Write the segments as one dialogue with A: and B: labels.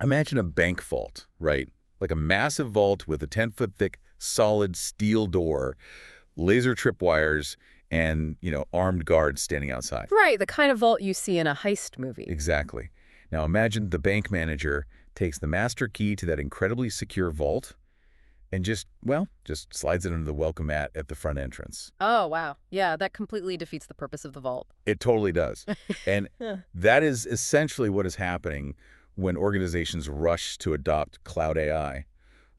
A: Imagine a bank vault, right? Like a massive vault with a 10-foot thick solid steel door, laser tripwires, and, armed guards standing outside.
B: Right, the kind of vault you see in a heist movie.
A: Exactly. Now imagine the bank manager takes the master key to that incredibly secure vault and just slides it under the welcome mat at the front entrance.
B: Oh, wow. Yeah, that completely defeats the purpose of the vault.
A: It totally does. And
B: Yeah.
A: that is essentially what is happening when organizations rush to adopt cloud AI,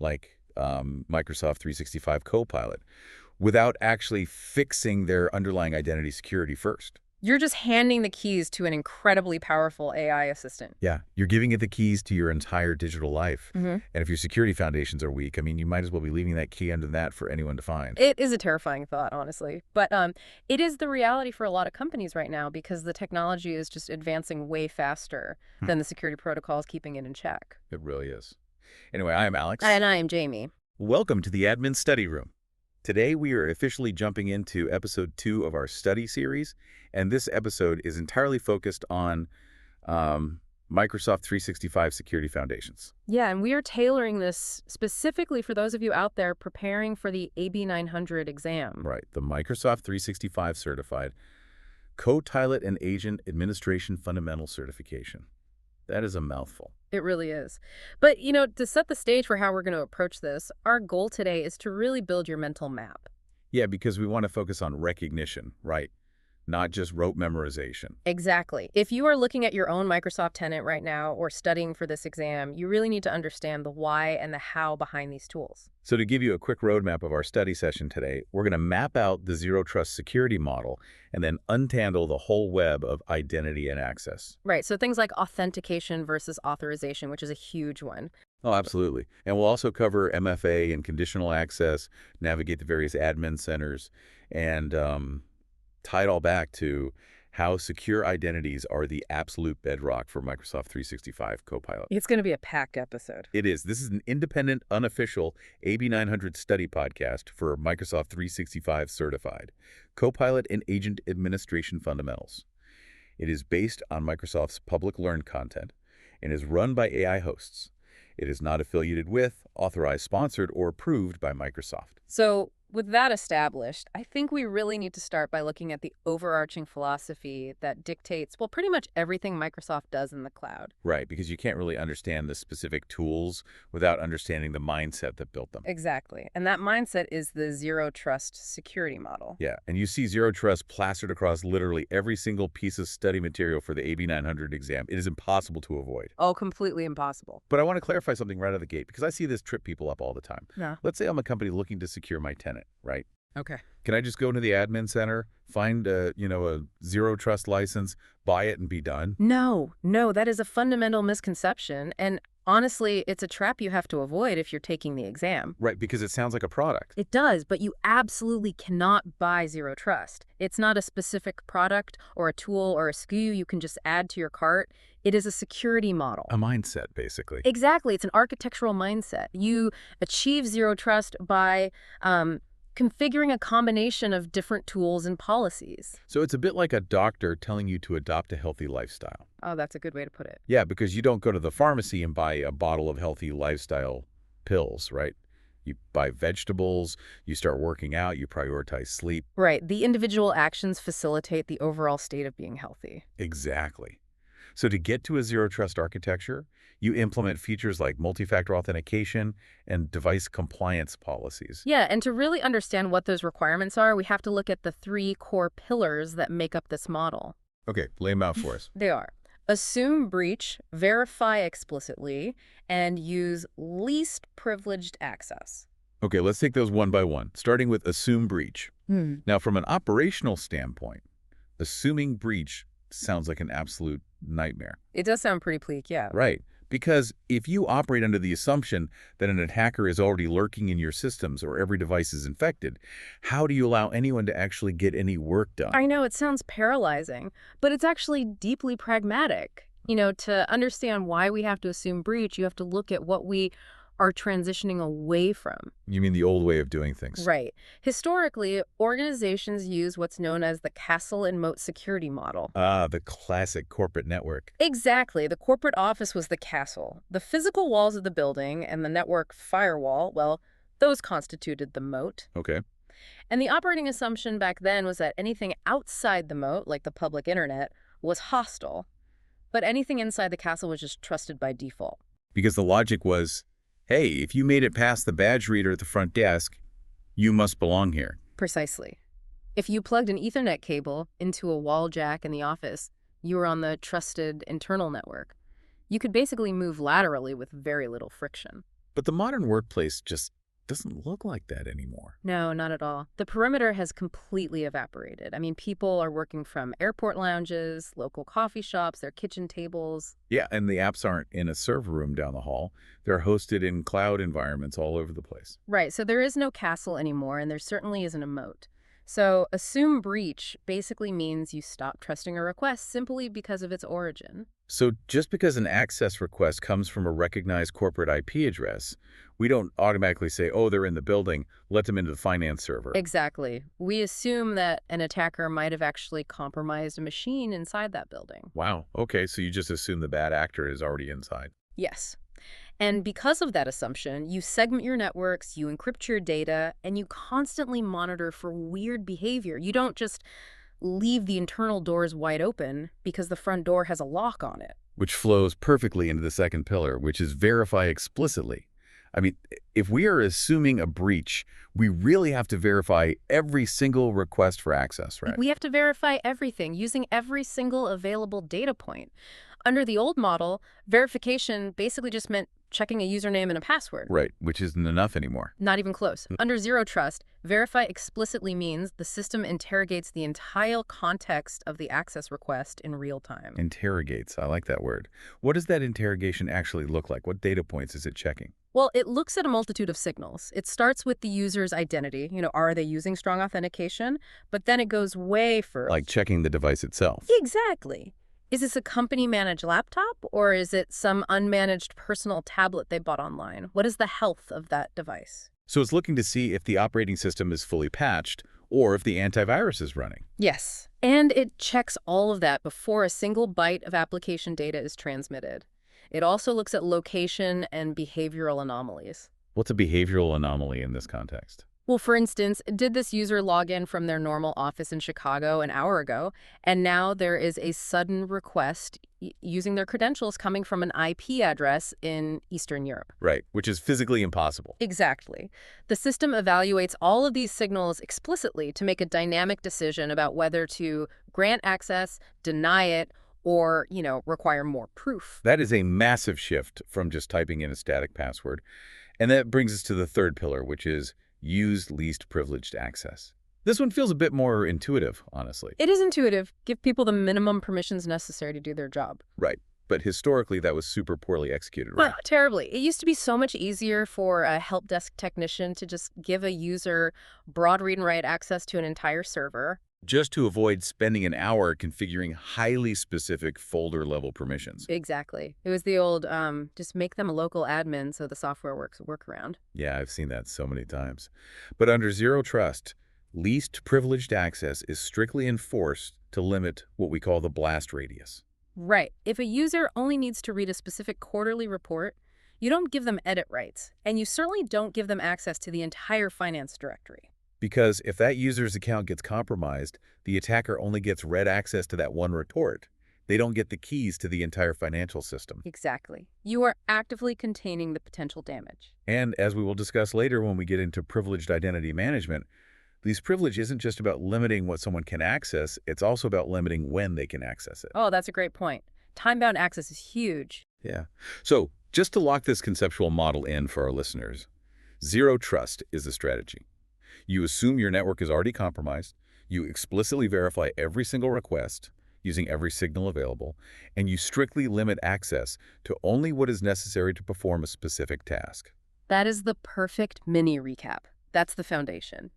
A: like Microsoft 365 Copilot, without actually fixing their underlying identity security first.
B: You're just handing the keys to an incredibly powerful AI assistant.
A: Yeah, you're giving it the keys to your entire digital life.
B: Mm-hmm.
A: And if your security foundations are weak, you might as well be leaving that key under that for anyone to find.
B: It is a terrifying thought, honestly. But it is the reality for a lot of companies right now because the technology is just advancing way faster than the security protocols keeping it in check.
A: It really is. Anyway, I am Alex.
B: And I am Jamie.
A: Welcome to the Admin Study Room. Today we are officially jumping into episode 2 of our study series, and this episode is entirely focused on Microsoft 365 Security Foundations.
B: Yeah, and we are tailoring this specifically for those of you out there preparing for the AB-900 exam.
A: Right, the Microsoft 365 Certified Copilot and Agent Administration Fundamental Certification. That is a mouthful.
B: It really is. But, to set the stage for how we're going to approach this, our goal today is to really build your mental map.
A: Yeah, because we want to focus on recognition, right? Not just rote memorization.
B: Exactly. If you are looking at your own Microsoft tenant right now or studying for this exam, you really need to understand the why and the how behind these tools.
A: So to give you a quick roadmap of our study session today, we're going to map out the Zero Trust security model and then untangle the whole web of identity and access.
B: Right, so things like authentication versus authorization, which is a huge one.
A: Oh, absolutely. And we'll also cover MFA and conditional access, navigate the various admin centers, and tie it all back to how secure identities are the absolute bedrock for Microsoft 365 Copilot.
B: It's going to be a packed episode.
A: It is. This is an independent, unofficial AB-900 study podcast for Microsoft 365 Certified Copilot and Agent Administration Fundamentals. It is based on Microsoft's public learned content and is run by AI hosts. It is not affiliated with, authorized, sponsored, or approved by Microsoft.
B: So with that established, I think we really need to start by looking at the overarching philosophy that dictates, well, pretty much everything Microsoft does in the cloud.
A: Right, because you can't really understand the specific tools without understanding the mindset that built them.
B: Exactly. And that mindset is the zero trust security model.
A: Yeah, and you see Zero Trust plastered across literally every single piece of study material for the AB-900 exam. It is impossible to avoid.
B: Oh, completely impossible.
A: But I want to clarify something right out of the gate, because I see this trip people up all the time.
B: Yeah.
A: Let's say I'm a company looking to secure my tenant, right?
B: Okay.
A: Can I just go into the admin center, find a Zero Trust license, buy it, and be done?
B: No, that is a fundamental misconception. And honestly, it's a trap you have to avoid if you're taking the exam.
A: Right, because it sounds like a product.
B: It does, but you absolutely cannot buy Zero Trust. It's not a specific product or a tool or a SKU you can just add to your cart. It is a security model.
A: A mindset, basically.
B: Exactly. It's an architectural mindset. You achieve Zero Trust by configuring a combination of different tools and policies.
A: So it's a bit like a doctor telling you to adopt a healthy lifestyle.
B: Oh, that's a good way to put it.
A: Yeah, because you don't go to the pharmacy and buy a bottle of healthy lifestyle pills, right? You buy vegetables, you start working out, you prioritize sleep.
B: Right. The individual actions facilitate the overall state of being healthy.
A: Exactly. So to get to a Zero Trust architecture, you implement features like multi-factor authentication and device compliance policies.
B: Yeah, and to really understand what those requirements are, we have to look at the 3 core pillars that make up this model.
A: Okay, lay them out for us.
B: They are: assume breach, verify explicitly, and use least privileged access.
A: Okay, let's take those one by one, starting with assume breach. Now, from an operational standpoint, assuming breach sounds like an absolute nightmare.
B: It does sound pretty bleak, yeah.
A: Right. Because if you operate under the assumption that an attacker is already lurking in your systems or every device is infected, how do you allow anyone to actually get any work done?
B: I know it sounds paralyzing, but it's actually deeply pragmatic. To understand why we have to assume breach, you have to look at what we are transitioning away from.
A: You mean the old way of doing things?
B: Right. Historically, organizations use what's known as the castle and moat security model.
A: Ah, the classic corporate network.
B: Exactly. The corporate office was the castle. The physical walls of the building and the network firewall, well, those constituted the moat.
A: Okay.
B: And the operating assumption back then was that anything outside the moat, like the public internet, was hostile. But anything inside the castle was just trusted by default.
A: Because the logic was, hey, if you made it past the badge reader at the front desk, you must belong here.
B: Precisely. If you plugged an Ethernet cable into a wall jack in the office, you were on the trusted internal network. You could basically move laterally with very little friction.
A: But the modern workplace just doesn't look like that anymore.
B: No, not at all. The perimeter has completely evaporated. I mean, people are working from airport lounges, local coffee shops, their kitchen tables.
A: Yeah, and the apps aren't in a server room down the hall. They're hosted in cloud environments all over the place.
B: Right, so there is no castle anymore, and there certainly isn't a moat. So assume breach basically means you stop trusting a request simply because of its origin.
A: So just because an access request comes from a recognized corporate IP address, we don't automatically say, oh, they're in the building, let them into the finance server.
B: Exactly. We assume that an attacker might have actually compromised a machine inside that building.
A: Wow. Okay, so you just assume the bad actor is already inside.
B: Yes. And because of that assumption, you segment your networks, you encrypt your data, and you constantly monitor for weird behavior. You don't just leave the internal doors wide open because the front door has a lock on it.
A: Which flows perfectly into the second pillar, which is verify explicitly. I mean, if we are assuming a breach, we really have to verify every single request for access, right?
B: We have to verify everything using every single available data point. Under the old model, verification basically just meant checking a username and a password.
A: Right, which isn't enough anymore.
B: Not even close. Under Zero Trust, verify explicitly means the system interrogates the entire context of the access request in real time.
A: Interrogates, I like that word. What does that interrogation actually look like? What data points is it checking?
B: Well, it looks at a multitude of signals. It starts with the user's identity. Are they using strong authentication? But then it goes way further.
A: Like checking the device itself.
B: Exactly. Is this a company-managed laptop, or is it some unmanaged personal tablet they bought online? What is the health of that device?
A: So it's looking to see if the operating system is fully patched or if the antivirus is running.
B: Yes. And it checks all of that before a single byte of application data is transmitted. It also looks at location and behavioral anomalies.
A: What's a behavioral anomaly in this context?
B: Well, for instance, did this user log in from their normal office in Chicago an hour ago, and now there is a sudden request using their credentials coming from an IP address in Eastern Europe?
A: Right, which is physically impossible.
B: Exactly. The system evaluates all of these signals explicitly to make a dynamic decision about whether to grant access, deny it, or, require more proof.
A: That is a massive shift from just typing in a static password. And that brings us to the third pillar, which is use least privileged access. This one feels a bit more intuitive, honestly.
B: It is intuitive. Give people the minimum permissions necessary to do their job.
A: Right. But historically, that was super poorly executed, right?
B: Well, terribly. It used to be so much easier for a help desk technician to just give a user broad read and write access to an entire server.
A: Just to avoid spending an hour configuring highly specific folder-level permissions.
B: Exactly. It was the old, just make them a local admin so the software works workaround.
A: Yeah, I've seen that so many times. But under Zero Trust, least privileged access is strictly enforced to limit what we call the blast radius.
B: Right. If a user only needs to read a specific quarterly report, you don't give them edit rights, and you certainly don't give them access to the entire finance directory.
A: Because if that user's account gets compromised, the attacker only gets read access to that one report. They don't get the keys to the entire financial system.
B: Exactly. You are actively containing the potential damage.
A: And as we will discuss later when we get into privileged identity management, least privilege isn't just about limiting what someone can access, it's also about limiting when they can access it.
B: Oh, that's a great point. Time-bound access is huge.
A: Yeah. So just to lock this conceptual model in for our listeners, Zero Trust is the strategy. You assume your network is already compromised, you explicitly verify every single request using every signal available, and you strictly limit access to only what is necessary to perform a specific task.
B: That is the perfect mini recap. That's the foundation.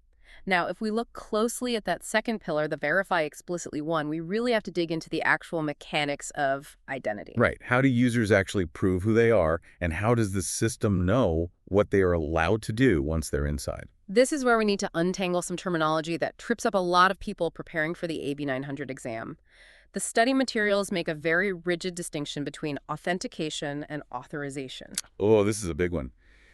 B: Now, if we look closely at that second pillar, the verify explicitly one, we really have to dig into the actual mechanics of identity.
A: Right. How do users actually prove who they are, and how does the system know what they are allowed to do once they're inside?
B: This is where we need to untangle some terminology that trips up a lot of people preparing for the AB-900 exam. The study materials make a very rigid distinction between authentication and authorization.
A: Oh, this is a big one.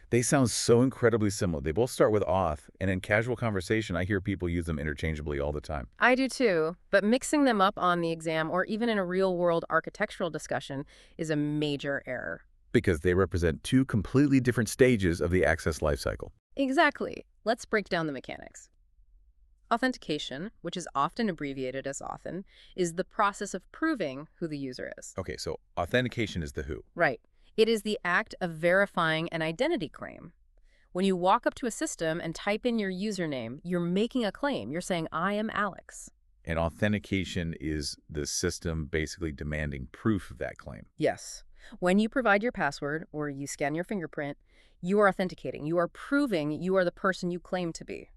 A: They sound so incredibly similar. They both start with auth, and in casual conversation, I hear people use them interchangeably all the time.
B: I do too, but mixing them up on the exam or even in a real-world architectural discussion is a major error.
A: Because they represent two completely different stages of the access lifecycle.
B: Exactly. Let's break down the mechanics. Authentication, which is often abbreviated as authn, is the process of proving who the user is.
A: Okay, so authentication is the who.
B: Right. It is the act of verifying an identity claim. When you walk up to a system and type in your username, you're making a claim. You're saying, I am Alex.
A: And authentication is the system basically demanding proof of that claim.
B: Yes. When you provide your password or you scan your fingerprint, you are authenticating. You are proving you are the person you claim to be.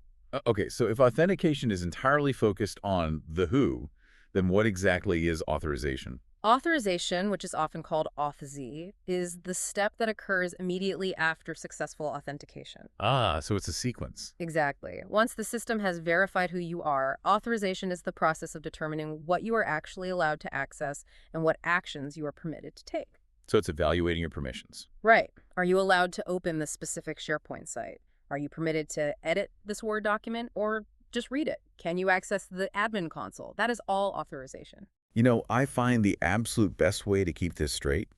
A: Okay, so if authentication is entirely focused on the who, then what exactly is authorization?
B: Authorization, which is often called auth-z, is the step that occurs immediately after successful authentication.
A: Ah, so it's a sequence.
B: Exactly. Once the system has verified who you are, authorization is the process of determining what you are actually allowed to access and what actions you are permitted to take.
A: So it's evaluating your permissions.
B: Right. Are you allowed to open the specific SharePoint site? Are you permitted to edit this Word document or just read it? Can you access the admin console? That is all authorization.
A: You know, I find the absolute best way to keep this straight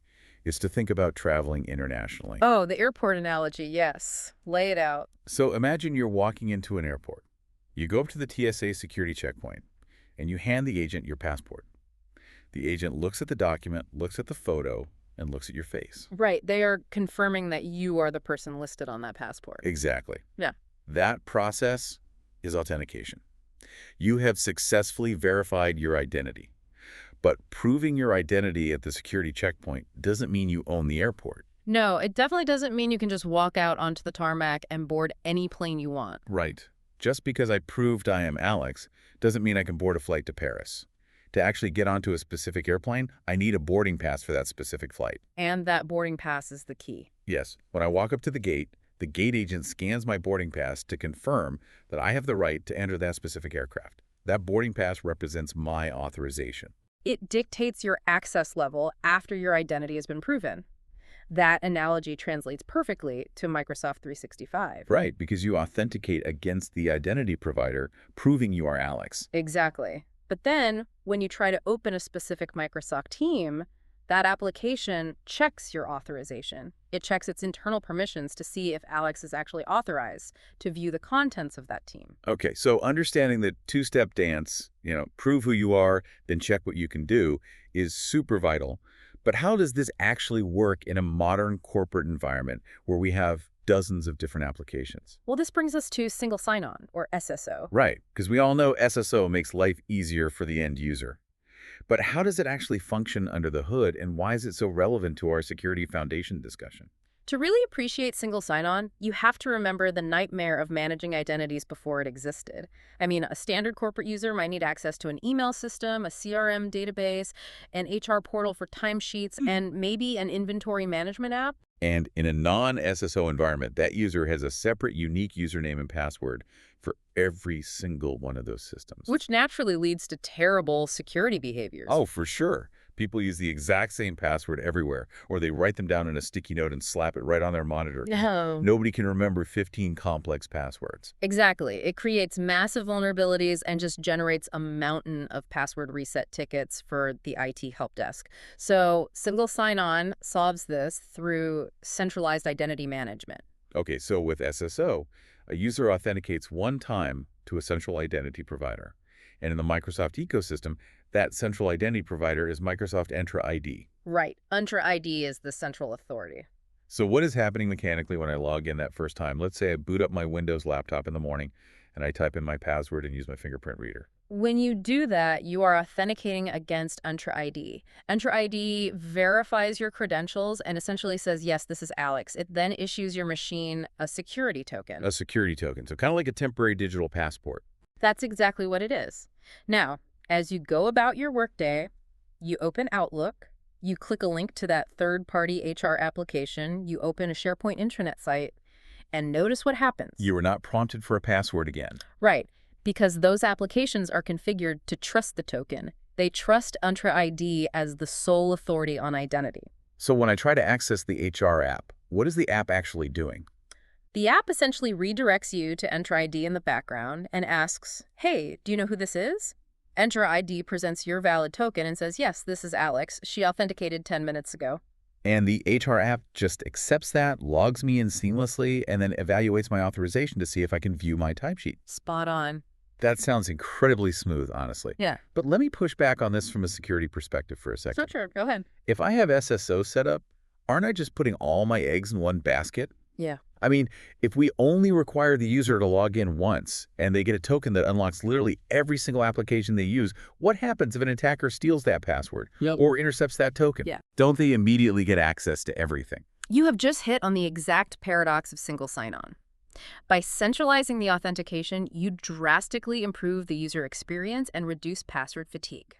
A: is to think about traveling internationally.
B: Oh, the airport analogy, yes. Lay it out.
A: So imagine you're walking into an airport. You go up to the TSA security checkpoint, and you hand the agent your passport. The agent looks at the document, looks at the photo, and looks at your face.
B: Right. They are confirming that you are the person listed on that passport.
A: Exactly.
B: Yeah.
A: That process is authentication. You have successfully verified your identity. But proving your identity at the security checkpoint doesn't mean you own the airport.
B: No, it definitely doesn't mean you can just walk out onto the tarmac and board any plane you want.
A: Right. Just because I proved I am Alex doesn't mean I can board a flight to Paris. To actually get onto a specific airplane, I need a boarding pass for that specific flight.
B: And that boarding pass is the key.
A: Yes. When I walk up to the gate agent scans my boarding pass to confirm that I have the right to enter that specific aircraft. That boarding pass represents my authorization.
B: It dictates your access level after your identity has been proven. That analogy translates perfectly to Microsoft 365.
A: Right, because you authenticate against the identity provider, proving you are Alex.
B: Exactly. But then, when you try to open a specific Microsoft team, that application checks your authorization. It checks its internal permissions to see if Alex is actually authorized to view the contents of that team.
A: Okay, so understanding the two-step dance, prove who you are, then check what you can do, is super vital. But how does this actually work in a modern corporate environment where we have dozens of different applications?
B: Well, this brings us to single sign-on, or SSO.
A: Right, because we all know SSO makes life easier for the end user. But how does it actually function under the hood, and why is it so relevant to our security foundation discussion?
B: To really appreciate single sign-on, you have to remember the nightmare of managing identities before it existed. I mean, a standard corporate user might need access to an email system, a CRM database, an HR portal for timesheets, and maybe an inventory management app.
A: And in a non-SSO environment, that user has a separate unique username and password for every single one of those systems.
B: Which naturally leads to terrible security behaviors.
A: Oh, for sure. People use the exact same password everywhere, or they write them down in a sticky note and slap it right on their monitor.
B: No.
A: Nobody can remember 15 complex passwords.
B: Exactly. It creates massive vulnerabilities and just generates a mountain of password reset tickets for the IT help desk. So single sign-on solves this through centralized identity management.
A: Okay, so with SSO, a user authenticates one time to a central identity provider. And in the Microsoft ecosystem, that central identity provider is Microsoft Entra ID.
B: Right. Entra ID is the central authority.
A: So what is happening mechanically when I log in that first time? Let's say I boot up my Windows laptop in the morning, and I type in my password and use my fingerprint reader.
B: When you do that, you are authenticating against Entra ID. Entra ID verifies your credentials and essentially says, yes, this is Alex. It then issues your machine a security token.
A: A security token, so kind of like a temporary digital passport.
B: That's exactly what it is. Now, as you go about your workday, you open Outlook, you click a link to that third-party HR application, you open a SharePoint intranet site, and notice what happens.
A: You are not prompted for a password again.
B: Right, because those applications are configured to trust the token. They trust Entra ID as the sole authority on identity.
A: So when I try to access the HR app, what is the app actually doing?
B: The app essentially redirects you to Entra ID in the background and asks, hey, do you know who this is? Entra ID presents your valid token and says, yes, this is Alex. She authenticated 10 minutes ago.
A: And the HR app just accepts that, logs me in seamlessly, and then evaluates my authorization to see if I can view my timesheet.
B: Spot on.
A: That sounds incredibly smooth, honestly.
B: Yeah.
A: But let me push back on this from a security perspective for a second.
B: Sure, go ahead.
A: If I have SSO set up, aren't I just putting all my eggs in one basket?
B: Yeah.
A: I mean, if we only require the user to log in once and they get a token that unlocks literally every single application they use, what happens if an attacker steals that password or intercepts that token?
B: Yeah.
A: Don't they immediately get access to everything?
B: You have just hit on the exact paradox of single sign-on. By centralizing the authentication, you drastically improve the user experience and reduce password fatigue.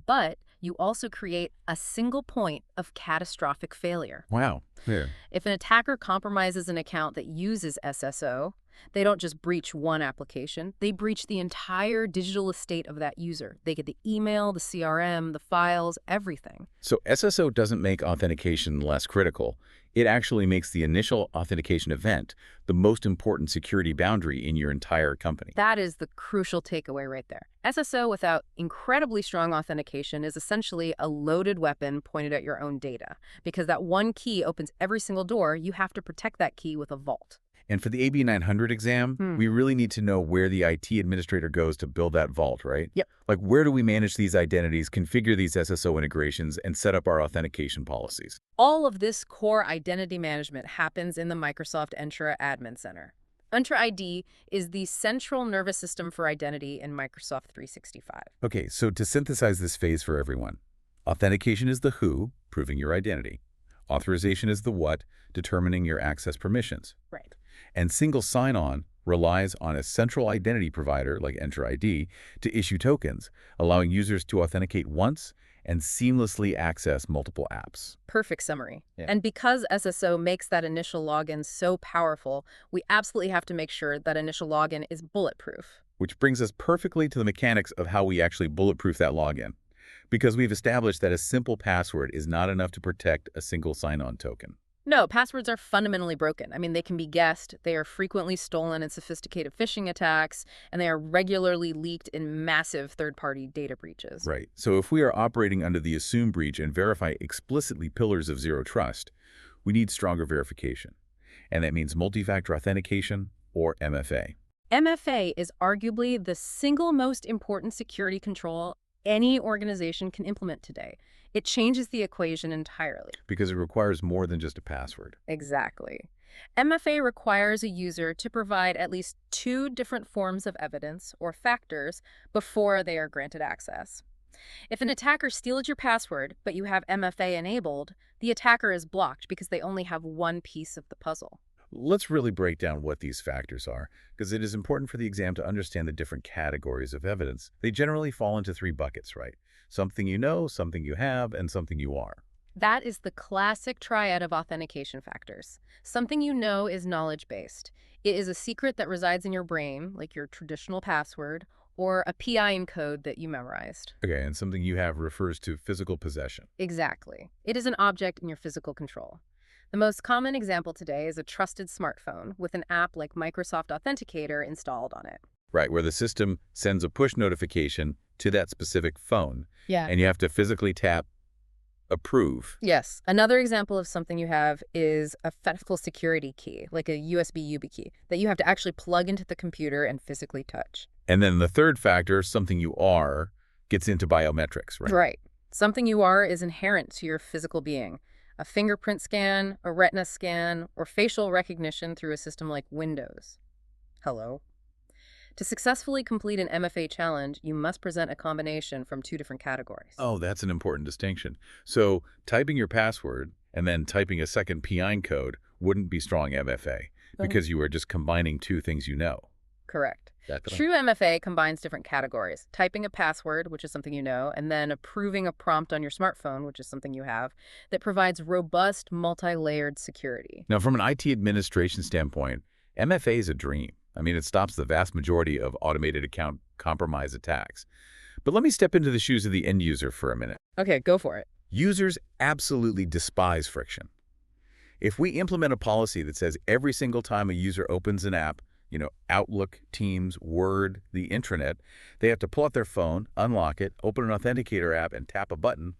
B: But you also create a single point of catastrophic failure.
A: Wow. Yeah.
B: If an attacker compromises an account that uses SSO, they don't just breach one application, they breach the entire digital estate of that user. They get the email, the CRM, the files, everything.
A: So SSO doesn't make authentication less critical. It actually makes the initial authentication event the most important security boundary in your entire company.
B: That is the crucial takeaway right there. SSO without incredibly strong authentication is essentially a loaded weapon pointed at your own data. Because that one key opens every single door, you have to protect that key with a vault.
A: And for the AB-900 exam, we really need to know where the IT administrator goes to build that vault, right?
B: Yep.
A: Like, where do we manage these identities, configure these SSO integrations, and set up our authentication policies?
B: All of this core identity management happens in the Microsoft Entra Admin Center. Entra ID is the central nervous system for identity in Microsoft 365.
A: Okay, so to synthesize this phase for everyone, authentication is the who, proving your identity. Authorization is the what, determining your access permissions.
B: Right.
A: And single sign-on relies on a central identity provider like Entra ID to issue tokens, allowing users to authenticate once and seamlessly access multiple apps.
B: Perfect summary.
A: Yeah.
B: And because SSO makes that initial login so powerful, we absolutely have to make sure that initial login is bulletproof.
A: Which brings us perfectly to the mechanics of how we actually bulletproof that login. Because we've established that a simple password is not enough to protect a single sign-on token.
B: No, passwords are fundamentally broken. I mean, they can be guessed, they are frequently stolen in sophisticated phishing attacks, and they are regularly leaked in massive third-party data breaches.
A: Right. So if we are operating under the assume breach and verify explicitly pillars of zero trust, we need stronger verification. And that means multi-factor authentication or MFA.
B: MFA is arguably the single most important security control any organization can implement today. It changes the equation entirely.
A: Because it requires more than just a password.
B: Exactly. MFA requires a user to provide at least 2 different forms of evidence or factors before they are granted access. If an attacker steals your password, but you have MFA enabled, the attacker is blocked because they only have one piece of the puzzle.
A: Let's really break down what these factors are, because it is important for the exam to understand the different categories of evidence. They generally fall into 3 buckets, right? Something you know, something you have, and something you are.
B: That is the classic triad of authentication factors. Something you know is knowledge-based. It is a secret that resides in your brain, like your traditional password, or a PIM code that you memorized.
A: Okay, and something you have refers to physical possession.
B: Exactly. It is an object in your physical control. The most common example today is a trusted smartphone with an app like Microsoft Authenticator installed on it.
A: Right, where the system sends a push notification to that specific phone, and you have to physically tap approve.
B: Yes. Another example of something you have is a physical security key, like a USB YubiKey, that you have to actually plug into the computer and physically touch.
A: And then the third factor, something you are, gets into biometrics, right?
B: Right. Something you are is inherent to your physical being. A fingerprint scan, a retina scan, or facial recognition through a system like Windows. Hello. To successfully complete an MFA challenge, you must present a combination from two different categories.
A: Oh, that's an important distinction. So typing your password and then typing a second PIN code wouldn't be strong MFA because you are just combining two things you know.
B: Correct.
A: Exactly.
B: True MFA combines different categories. Typing a password, which is something you know, and then approving a prompt on your smartphone, which is something you have, that provides robust, multi-layered security.
A: Now, from an IT administration standpoint, MFA is a dream. I mean, it stops the vast majority of automated account compromise attacks. But let me step into the shoes of the end user for a minute.
B: Okay, go for it.
A: Users absolutely despise friction. If we implement a policy that says every single time a user opens an app, Outlook, Teams, Word, the intranet, they have to pull out their phone, unlock it, open an authenticator app, and tap a button,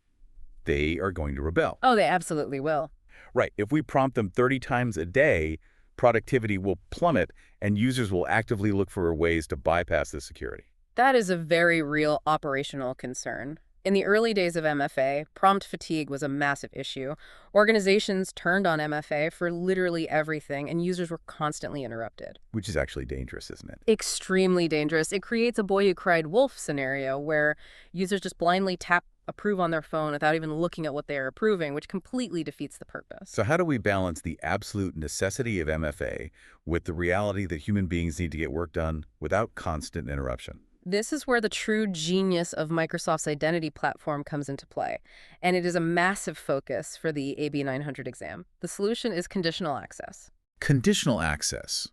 A: they are going to rebel.
B: Oh, they absolutely will.
A: Right. If we prompt them 30 times a day, productivity will plummet, and users will actively look for ways to bypass the security.
B: That is a very real operational concern. In the early days of MFA, prompt fatigue was a massive issue. Organizations turned on MFA for literally everything, and users were constantly interrupted.
A: Which is actually dangerous, isn't it?
B: Extremely dangerous. It creates a boy who cried wolf scenario where users just blindly tap approve on their phone without even looking at what they are approving, which completely defeats the purpose.
A: So how do we balance the absolute necessity of MFA with the reality that human beings need to get work done without constant interruption?
B: This is where the true genius of Microsoft's identity platform comes into play, and it is a massive focus for the AB-900 exam. The solution is conditional access.
A: Conditional access.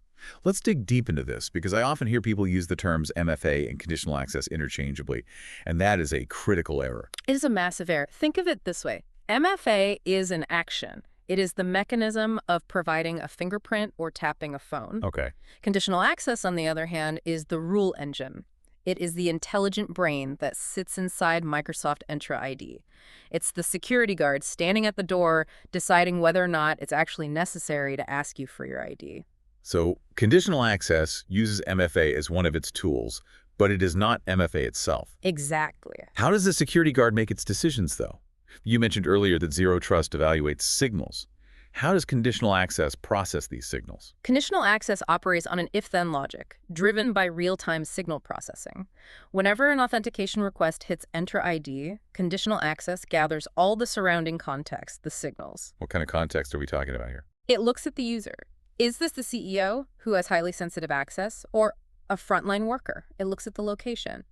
A: Let's dig deep into this because I often hear people use the terms MFA and conditional access interchangeably, and that is a critical error.
B: It is a massive error. Think of it this way. MFA is an action. It is the mechanism of providing a fingerprint or tapping a phone.
A: Okay.
B: Conditional access, on the other hand, is the rule engine. It is the intelligent brain that sits inside Microsoft Entra ID. It's the security guard standing at the door deciding whether or not it's actually necessary to ask you for your ID.
A: So conditional access uses MFA as one of its tools, but it is not MFA itself.
B: Exactly.
A: How does the security guard make its decisions, though? You mentioned earlier that Zero Trust evaluates signals. How does conditional access process these signals?
B: Conditional access operates on an if-then logic, driven by real-time signal processing. Whenever an authentication request hits Entra ID, conditional access gathers all the surrounding context, the signals.
A: What kind of context are we talking about here?
B: It looks at the user. Is this the CEO who has highly sensitive access, or a frontline worker? It looks at the location.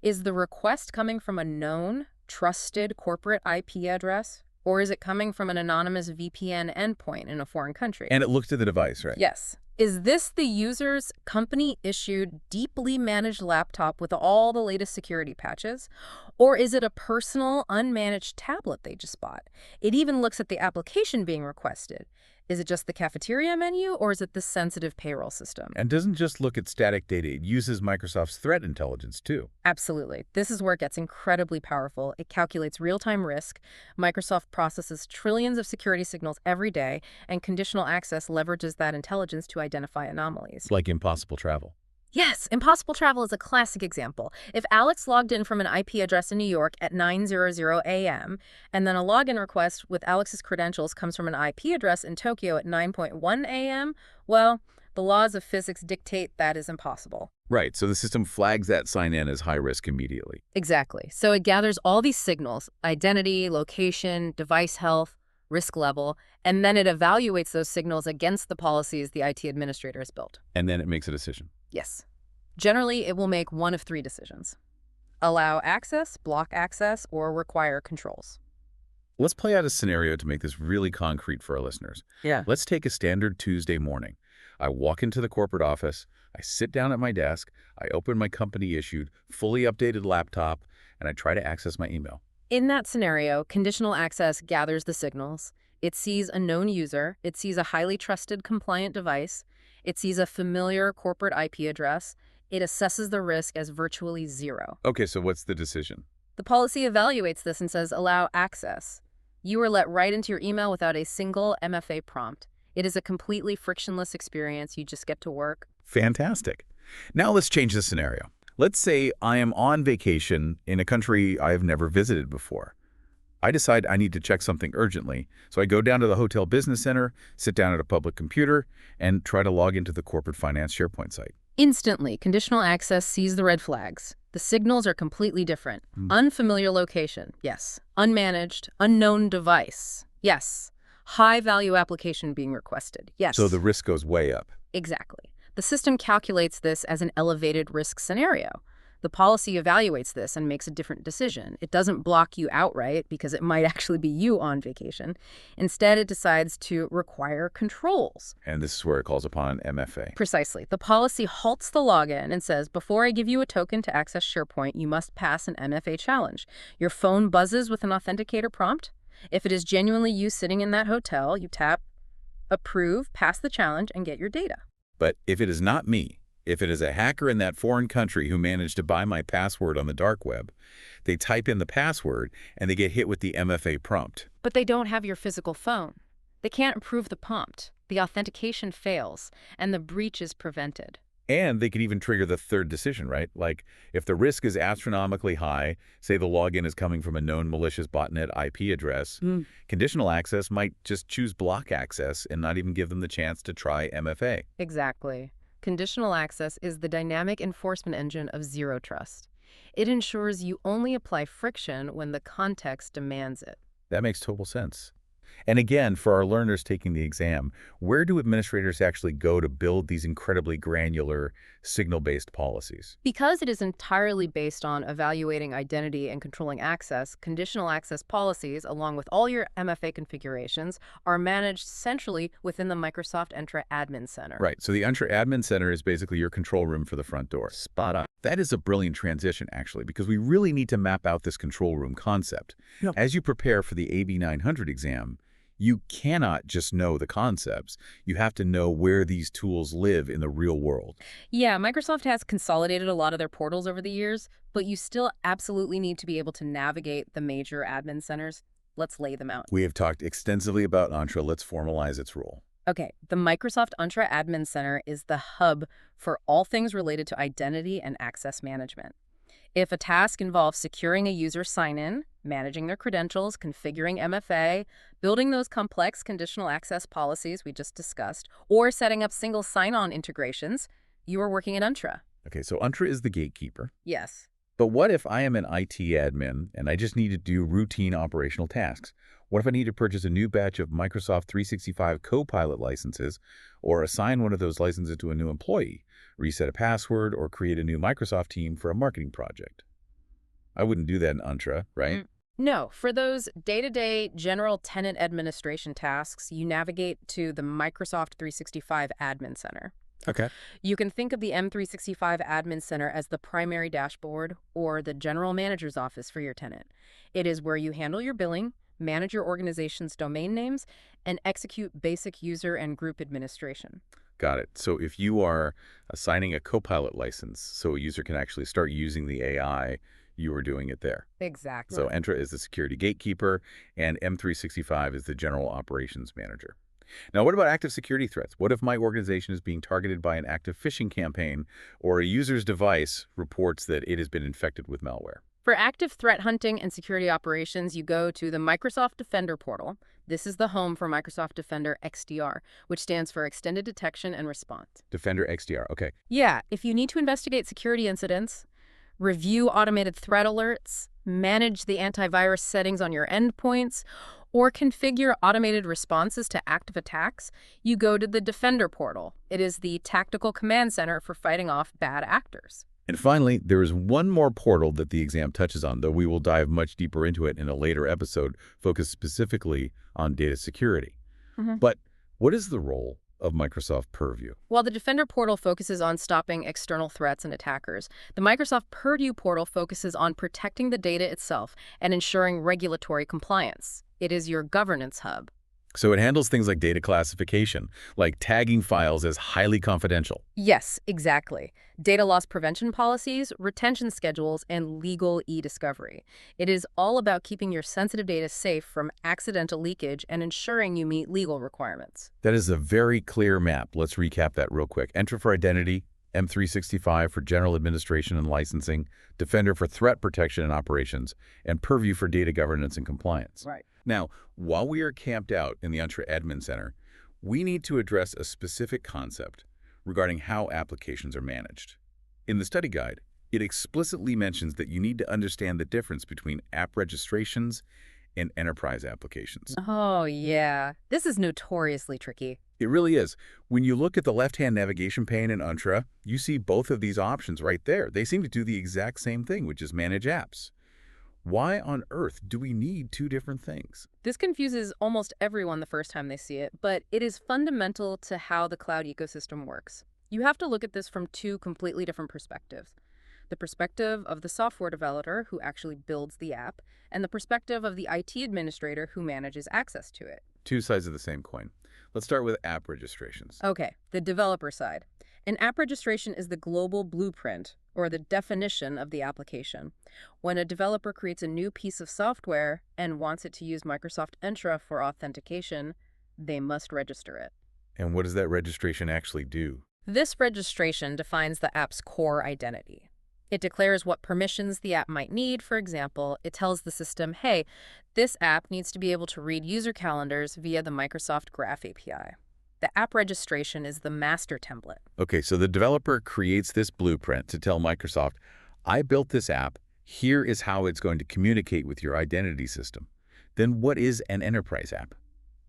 B: Is the request coming from a known, trusted corporate IP address? Or is it coming from an anonymous VPN endpoint in a foreign country?
A: And it looks at the device, right?
B: Yes. Is this the user's company-issued, deeply managed laptop with all the latest security patches? Or is it a personal, unmanaged tablet they just bought? It even looks at the application being requested. Is it just the cafeteria menu, or is it the sensitive payroll system?
A: And doesn't just look at static data. It uses Microsoft's threat intelligence, too.
B: Absolutely. This is where it gets incredibly powerful. It calculates real-time risk. Microsoft processes trillions of security signals every day, and conditional access leverages that intelligence to identify anomalies.
A: Like impossible travel.
B: Yes, impossible travel is a classic example. If Alex logged in from an IP address in New York at 9:00 a.m., and then a login request with Alex's credentials comes from an IP address in Tokyo at 9:01 a.m., well, the laws of physics dictate that is impossible.
A: Right, so the system flags that sign-in as high risk immediately.
B: Exactly. So it gathers all these signals, identity, location, device health, risk level, and then it evaluates those signals against the policies the IT administrator has built.
A: And then it makes a decision.
B: Yes. Generally, it will make one of three decisions: allow access, block access, or require controls.
A: Let's play out a scenario to make this really concrete for our listeners.
B: Yeah.
A: Let's take a standard Tuesday morning. I walk into the corporate office, I sit down at my desk, I open my company-issued, fully updated laptop, and I try to access my email.
B: In that scenario, conditional access gathers the signals. It sees a known user. It sees a highly trusted, compliant device. It sees a familiar corporate IP address. It assesses the risk as virtually zero.
A: Okay, so what's the decision?
B: The policy evaluates this and says, allow access. You are let right into your email without a single MFA prompt. It is a completely frictionless experience. You just get to work.
A: Fantastic. Now let's change the scenario. Let's say I am on vacation in a country I have never visited before. I decide I need to check something urgently, so I go down to the hotel business center, sit down at a public computer, and try to log into the corporate finance SharePoint site.
B: Instantly, conditional access sees the red flags. The signals are completely different. Unfamiliar location, yes. Unmanaged, unknown device, yes. High-value application being requested, yes.
A: So the risk goes way up.
B: Exactly. The system calculates this as an elevated risk scenario. The policy evaluates this and makes a different decision. It doesn't block you outright because it might actually be you on vacation. Instead, it decides to require controls.
A: And this is where it calls upon MFA.
B: Precisely. The policy halts the login and says, before I give you a token to access SharePoint, you must pass an MFA challenge. Your phone buzzes with an authenticator prompt. If it is genuinely you sitting in that hotel, you tap approve, pass the challenge, and get your data.
A: But if it is not me, if it is a hacker in that foreign country who managed to buy my password on the dark web, they type in the password and they get hit with the MFA prompt.
B: But they don't have your physical phone. They can't approve the prompt. The authentication fails, and the breach is prevented.
A: And they could even trigger the third decision, right? Like, if the risk is astronomically high, say the login is coming from a known malicious botnet IP address, conditional access might just choose block access and not even give them the chance to try MFA.
B: Exactly. Conditional access is the dynamic enforcement engine of zero trust. It ensures you only apply friction when the context demands it.
A: That makes total sense. And again, for our learners taking the exam, where do administrators actually go to build these incredibly granular signal-based policies?
B: Because it is entirely based on evaluating identity and controlling access, conditional access policies, along with all your MFA configurations, are managed centrally within the Microsoft Entra Admin Center.
A: Right, so the Entra Admin Center is basically your control room for the front door.
C: Spot on.
A: That is a brilliant transition, actually, because we really need to map out this control room concept.
C: Yep.
A: As you prepare for the AB-900 exam, you cannot just know the concepts. You have to know where these tools live in the real world.
B: Yeah, Microsoft has consolidated a lot of their portals over the years, but you still absolutely need to be able to navigate the major admin centers. Let's lay them out.
A: We have talked extensively about Entra. Let's formalize its role.
B: Okay, the Microsoft Entra Admin Center is the hub for all things related to identity and access management. If a task involves securing a user sign-in, managing their credentials, configuring MFA, building those complex conditional access policies we just discussed, or setting up single sign-on integrations, you are working at Entra.
A: Okay, so Entra is the gatekeeper.
B: Yes.
A: But what if I am an IT admin and I just need to do routine operational tasks? What if I need to purchase a new batch of Microsoft 365 Copilot licenses or assign one of those licenses to a new employee, reset a password, or create a new Microsoft team for a marketing project? I wouldn't do that in Entra, right?
B: No, for those day-to-day general tenant administration tasks, you navigate to the Microsoft 365 Admin Center.
A: Okay.
B: You can think of the M365 Admin Center as the primary dashboard or the general manager's office for your tenant. It is where you handle your billing, manage your organization's domain names, and execute basic user and group administration.
A: Got it. So if you are assigning a Copilot license so a user can actually start using the AI, you are doing it there.
B: Exactly.
A: So Entra is the security gatekeeper, and M365 is the general operations manager. Now, what about active security threats? What if my organization is being targeted by an active phishing campaign or a user's device reports that it has been infected with malware?
B: For active threat hunting and security operations, you go to the Microsoft Defender portal. This is the home for Microsoft Defender XDR, which stands for Extended Detection and Response.
A: Defender XDR, okay.
B: Yeah, if you need to investigate security incidents, review automated threat alerts, manage the antivirus settings on your endpoints, or configure automated responses to active attacks, you go to the Defender portal. It is the tactical command center for fighting off bad actors.
A: And finally, there is one more portal that the exam touches on, though we will dive much deeper into it in a later episode focused specifically on data security. But what is the role of Microsoft Purview?
B: While the Defender portal focuses on stopping external threats and attackers, the Microsoft Purview portal focuses on protecting the data itself and ensuring regulatory compliance. It is your governance hub.
A: So it handles things like data classification, like tagging files as highly confidential.
B: Yes, exactly. Data loss prevention policies, retention schedules, and legal e-discovery. It is all about keeping your sensitive data safe from accidental leakage and ensuring you meet legal requirements.
A: That is a very clear map. Let's recap that real quick. Entra for identity, M365 for general administration and licensing, Defender for threat protection and operations, and Purview for data governance and compliance.
B: Right.
A: Now, while we are camped out in the Entra Admin Center, we need to address a specific concept, regarding how applications are managed. In the study guide, it explicitly mentions that you need to understand the difference between app registrations and enterprise applications.
B: Oh, yeah. This is notoriously tricky.
A: It really is. When you look at the left-hand navigation pane in Entra, you see both of these options right there. They seem to do the exact same thing, which is manage apps. Why on earth do we need two different things?
B: This confuses almost everyone the first time they see it, but it is fundamental to how the cloud ecosystem works. You have to look at this from two completely different perspectives. The perspective of the software developer who actually builds the app, and the perspective of the IT administrator who manages access to it.
A: Two sides of the same coin. Let's start with app registrations.
B: Okay, the developer side. An app registration is the global blueprint, or the definition of the application. When a developer creates a new piece of software and wants it to use Microsoft Entra for authentication, they must register it.
A: And what does that registration actually do?
B: This registration defines the app's core identity. It declares what permissions the app might need. For example, it tells the system, hey, this app needs to be able to read user calendars via the Microsoft Graph API. The app registration is the master template.
A: Okay, so the developer creates this blueprint to tell Microsoft, I built this app, here is how it's going to communicate with your identity system. Then what is an enterprise app?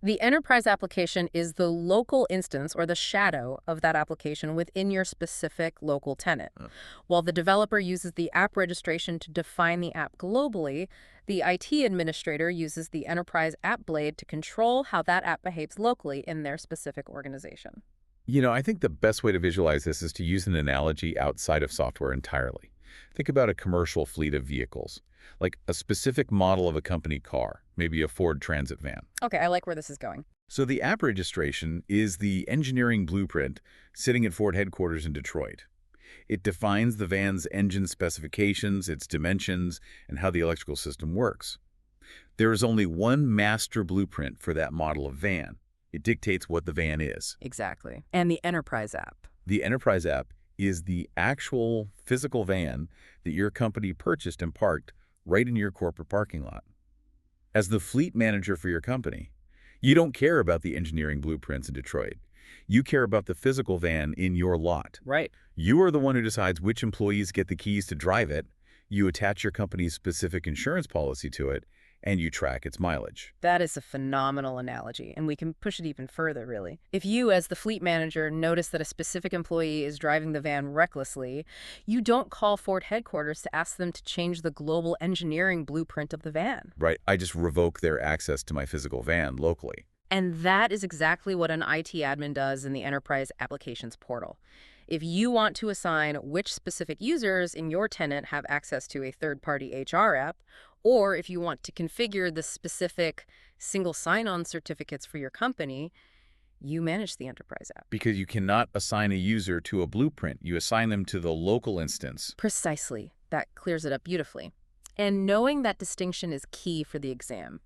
B: The enterprise application is the local instance or the shadow of that application within your specific local tenant. While the developer uses the app registration to define the app globally, the IT administrator uses the enterprise app blade to control how that app behaves locally in their specific organization.
A: You know, I think the best way to visualize this is to use an analogy outside of software entirely. Think about a commercial fleet of vehicles, like a specific model of a company car, maybe a Ford Transit van.
B: Okay, I like where this is going.
A: So the app registration is the engineering blueprint sitting at Ford headquarters in Detroit. It defines the van's engine specifications, its dimensions, and how the electrical system works. There is only one master blueprint for that model of van. It dictates what the van is.
B: Exactly. And the enterprise app.
A: The enterprise app is the actual physical van that your company purchased and parked right in your corporate parking lot. As the fleet manager for your company, you don't care about the engineering blueprints in Detroit. You care about the physical van in your lot.
B: Right.
A: You are the one who decides which employees get the keys to drive it. You attach your company's specific insurance policy to it, and you track its mileage.
B: That is a phenomenal analogy, and we can push it even further, really. If you, as the fleet manager, notice that a specific employee is driving the van recklessly, you don't call Ford headquarters to ask them to change the global engineering blueprint of the van.
A: Right. I just revoke their access to my physical van locally.
B: And that is exactly what an IT admin does in the Enterprise Applications portal. If you want to assign which specific users in your tenant have access to a third-party HR app, or if you want to configure the specific single sign-on certificates for your company, you manage the enterprise app.
A: Because you cannot assign a user to a blueprint. You assign them to the local instance.
B: Precisely. That clears it up beautifully. And knowing that distinction is key for the exam.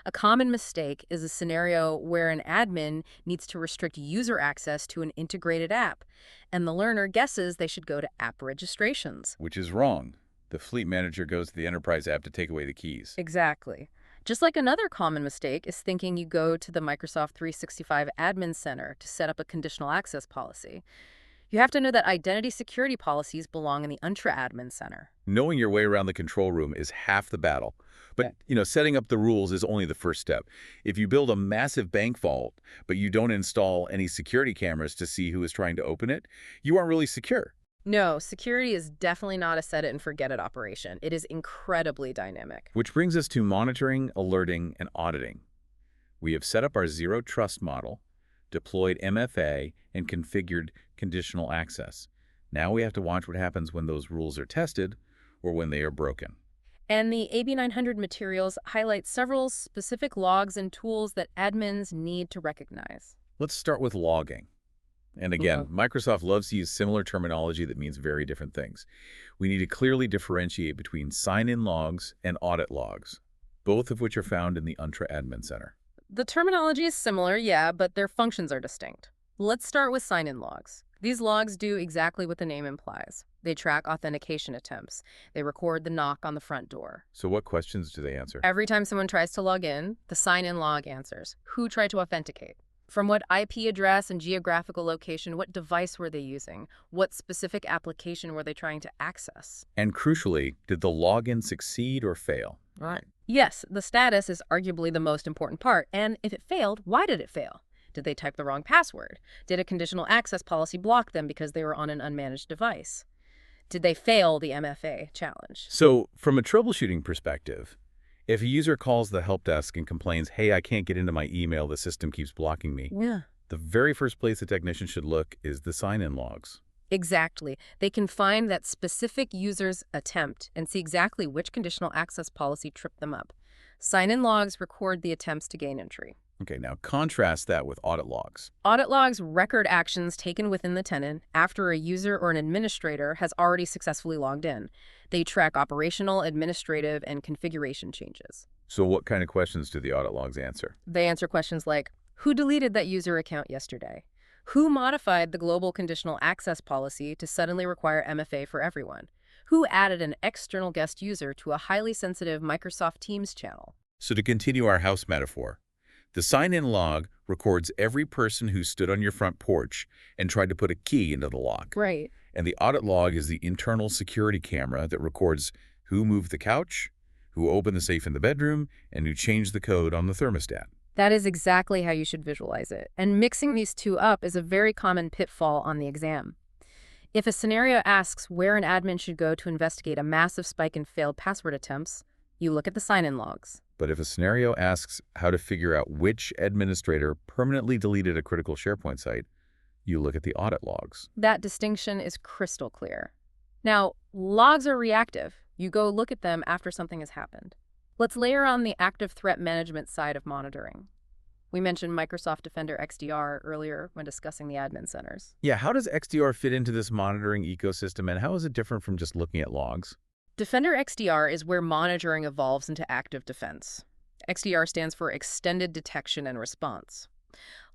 B: A common mistake is a scenario where an admin needs to restrict user access to an integrated app, and the learner guesses they should go to app registrations.
A: Which is wrong. The fleet manager goes to the enterprise app to take away the keys.
B: Exactly. Just like another common mistake is thinking you go to the Microsoft 365 Admin Center to set up a conditional access policy. You have to know that identity security policies belong in the Entra Admin Center.
A: Knowing your way around the control room is half the battle. But, setting up the rules is only the first step. If you build a massive bank vault, but you don't install any security cameras to see who is trying to open it, you aren't really secure.
B: No, security is definitely not a set-it-and-forget-it operation. It is incredibly dynamic.
A: Which brings us to monitoring, alerting, and auditing. We have set up our zero trust model, deployed MFA, and configured conditional access. Now we have to watch what happens when those rules are tested or when they are broken.
B: And the AB-900 materials highlight several specific logs and tools that admins need to recognize.
A: Let's start with logging. And again, Microsoft loves to use similar terminology that means very different things. We need to clearly differentiate between sign-in logs and audit logs, both of which are found in the Entra Admin Center.
B: The terminology is similar, yeah, but their functions are distinct. Let's start with sign-in logs. These logs do exactly what the name implies. They track authentication attempts. They record the knock on the front door.
A: So what questions do they answer?
B: Every time someone tries to log in, the sign-in log answers, who tried to authenticate? From what IP address and geographical location, what device were they using? What specific application were they trying to access?
A: And crucially, did the login succeed or fail?
B: Right. Yes, the status is arguably the most important part. And if it failed, why did it fail? Did they type the wrong password? Did a conditional access policy block them because they were on an unmanaged device? Did they fail the MFA challenge?
A: So, from a troubleshooting perspective, if a user calls the help desk and complains, hey, I can't get into my email, the system keeps blocking me,
B: Yeah.
A: the very first place the technician should look is the sign-in logs.
B: Exactly. They can find that specific user's attempt and see exactly which conditional access policy tripped them up. Sign-in logs record the attempts to gain entry.
A: Okay, now contrast that with audit logs.
B: Audit logs record actions taken within the tenant after a user or an administrator has already successfully logged in. They track operational, administrative, and configuration changes.
A: So what kind of questions do the audit logs answer?
B: They answer questions like, who deleted that user account yesterday? Who modified the global conditional access policy to suddenly require MFA for everyone? Who added an external guest user to a highly sensitive Microsoft Teams channel?
A: So to continue our house metaphor, the sign-in log records every person who stood on your front porch and tried to put a key into the lock.
B: Right.
A: And the audit log is the internal security camera that records who moved the couch, who opened the safe in the bedroom, and who changed the code on the thermostat.
B: That is exactly how you should visualize it. And mixing these two up is a very common pitfall on the exam. If a scenario asks where an admin should go to investigate a massive spike in failed password attempts, you look at the sign-in logs.
A: But if a scenario asks how to figure out which administrator permanently deleted a critical SharePoint site, you look at the audit logs.
B: That distinction is crystal clear. Now, logs are reactive. You go look at them after something has happened. Let's layer on the active threat management side of monitoring. We mentioned Microsoft Defender XDR earlier when discussing the admin centers.
A: Yeah, how does XDR fit into this monitoring ecosystem, and how is it different from just looking at logs?
B: Defender XDR is where monitoring evolves into active defense. XDR stands for Extended Detection and Response.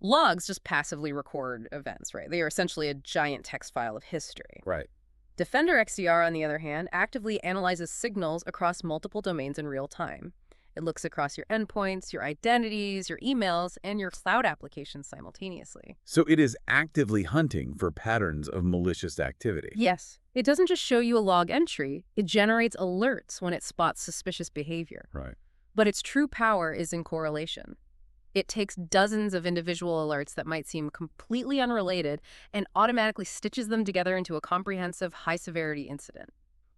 B: Logs just passively record events, right? They are essentially a giant text file of history.
A: Right.
B: Defender XDR, on the other hand, actively analyzes signals across multiple domains in real time. It looks across your endpoints, your identities, your emails, and your cloud applications simultaneously.
A: So it is actively hunting for patterns of malicious activity.
B: Yes. It doesn't just show you a log entry, it generates alerts when it spots suspicious behavior.
A: Right.
B: But its true power is in correlation. It takes dozens of individual alerts that might seem completely unrelated and automatically stitches them together into a comprehensive, high-severity incident.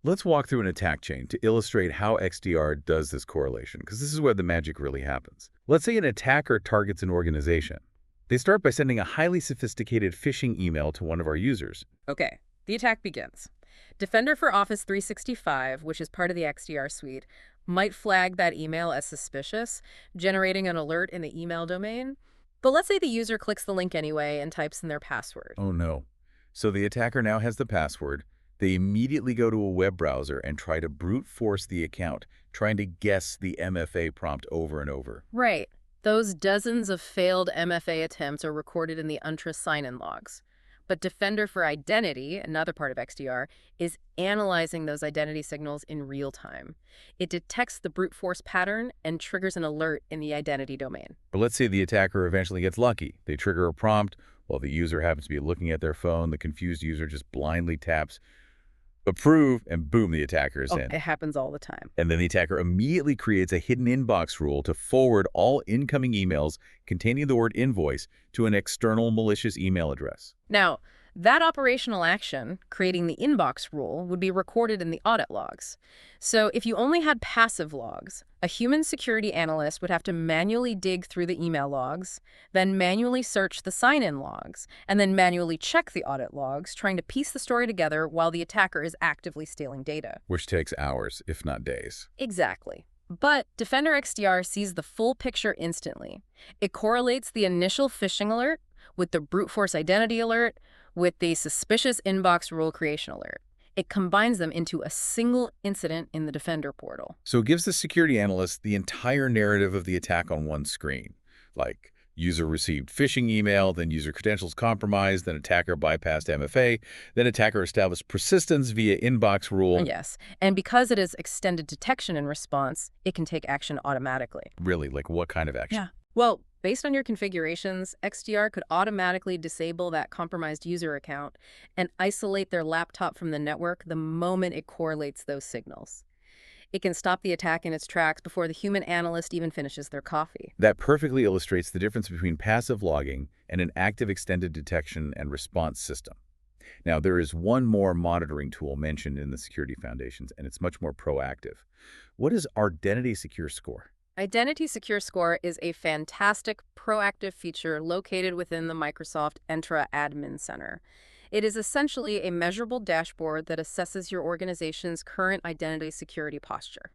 A: Let's walk through an attack chain to illustrate how XDR does this correlation, because this is where the magic really happens. Let's say an attacker targets an organization. They start by sending a highly sophisticated phishing email to one of our users.
B: Okay, the attack begins. Defender for Office 365, which is part of the XDR suite, might flag that email as suspicious, generating an alert in the email domain. But let's say the user clicks the link anyway and types in their password.
A: Oh no. So the attacker now has the password. They immediately go to a web browser and try to brute force the account, trying to guess the MFA prompt over and over.
B: Right. Those dozens of failed MFA attempts are recorded in the Entra sign-in logs. But Defender for Identity, another part of XDR, is analyzing those identity signals in real time. It detects the brute force pattern and triggers an alert in the identity domain.
A: But let's say the attacker eventually gets lucky. They trigger a prompt while the user happens to be looking at their phone. The confused user just blindly taps approve, and boom, the attacker is in.
B: It happens all the time.
A: And then the attacker immediately creates a hidden inbox rule to forward all incoming emails containing the word invoice to an external malicious email address.
B: Now, that operational action, creating the inbox rule, would be recorded in the audit logs. So if you only had passive logs, a human security analyst would have to manually dig through the email logs, then manually search the sign-in logs, and then manually check the audit logs, trying to piece the story together while the attacker is actively stealing data.
A: Which takes hours, if not days.
B: Exactly. But Defender XDR sees the full picture instantly. It correlates the initial phishing alert with the brute force identity alert, with the suspicious inbox rule creation alert. It combines them into a single incident in the Defender portal.
A: So it gives the security analyst the entire narrative of the attack on one screen, like user received phishing email, then user credentials compromised, then attacker bypassed MFA, then attacker established persistence via inbox rule.
B: Yes, and because it is extended detection and response, it can take action automatically.
A: Really, like what kind of action?
B: Yeah. Well, Based on your configurations, XDR could automatically disable that compromised user account and isolate their laptop from the network the moment it correlates those signals. It can stop the attack in its tracks before the human analyst even finishes their coffee.
A: That perfectly illustrates the difference between passive logging and an active extended detection and response system. Now, there is one more monitoring tool mentioned in the security foundations, and it's much more proactive. What is our Identity Secure Score?
B: Identity Secure Score is a fantastic proactive feature located within the Microsoft Entra Admin Center. It is essentially a measurable dashboard that assesses your organization's current identity security posture.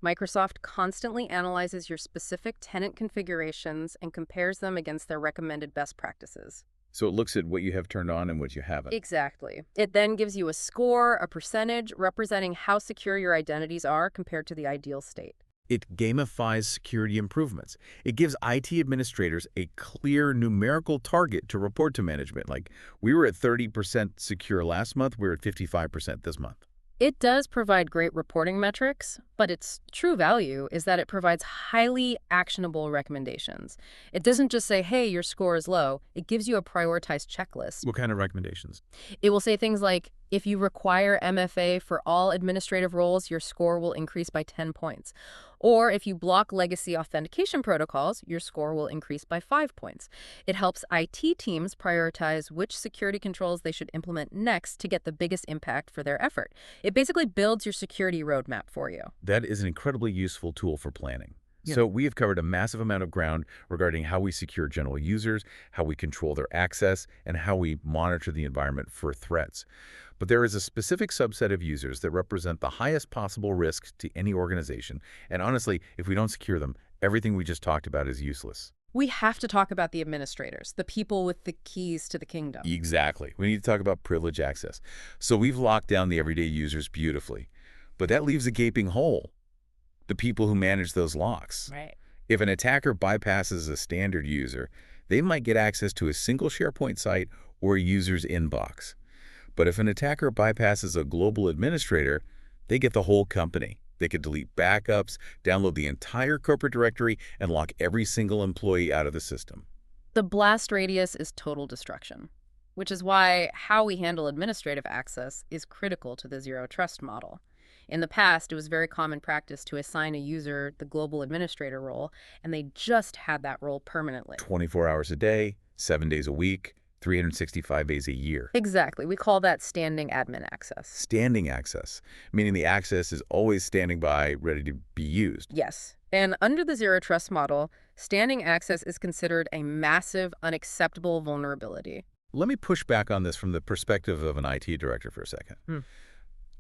B: Microsoft constantly analyzes your specific tenant configurations and compares them against their recommended best practices.
A: So it looks at what you have turned on and what you haven't.
B: Exactly. It then gives you a score, a percentage, representing how secure your identities are compared to the ideal state.
A: It gamifies security improvements. It gives IT administrators a clear numerical target to report to management. Like, we were at 30% secure last month, we're at 55% this month.
B: It does provide great reporting metrics, but its true value is that it provides highly actionable recommendations. It doesn't just say, hey, your score is low. It gives you a prioritized checklist.
A: What kind of recommendations?
B: It will say things like, if you require MFA for all administrative roles, your score will increase by 10 points. Or if you block legacy authentication protocols, your score will increase by 5 points. It helps IT teams prioritize which security controls they should implement next to get the biggest impact for their effort. It basically builds your security roadmap for you.
A: That is an incredibly useful tool for planning.
B: Yeah.
A: So we have covered a massive amount of ground regarding how we secure general users, how we control their access, and how we monitor the environment for threats. But there is a specific subset of users that represent the highest possible risk to any organization. And honestly, if we don't secure them, everything we just talked about is useless.
B: We have to talk about the administrators, the people with the keys to the kingdom.
A: Exactly. We need to talk about privileged access. So we've locked down the everyday users beautifully. But that leaves a gaping hole. The people who manage those locks.
B: Right.
A: If an attacker bypasses a standard user, they might get access to a single SharePoint site or a user's inbox. But if an attacker bypasses a global administrator, they get the whole company. They could delete backups, download the entire corporate directory, and lock every single employee out of the system.
B: The blast radius is total destruction, which is why how we handle administrative access is critical to the zero trust model. In the past, it was very common practice to assign a user the global administrator role, and they just had that role permanently.
A: 24 hours a day, 7 days a week, 365 days a year.
B: Exactly. We call that standing admin access.
A: Standing access, meaning the access is always standing by, ready to be used.
B: Yes. And under the zero trust model, standing access is considered a massive, unacceptable vulnerability.
A: Let me push back on this from the perspective of an IT director for a second.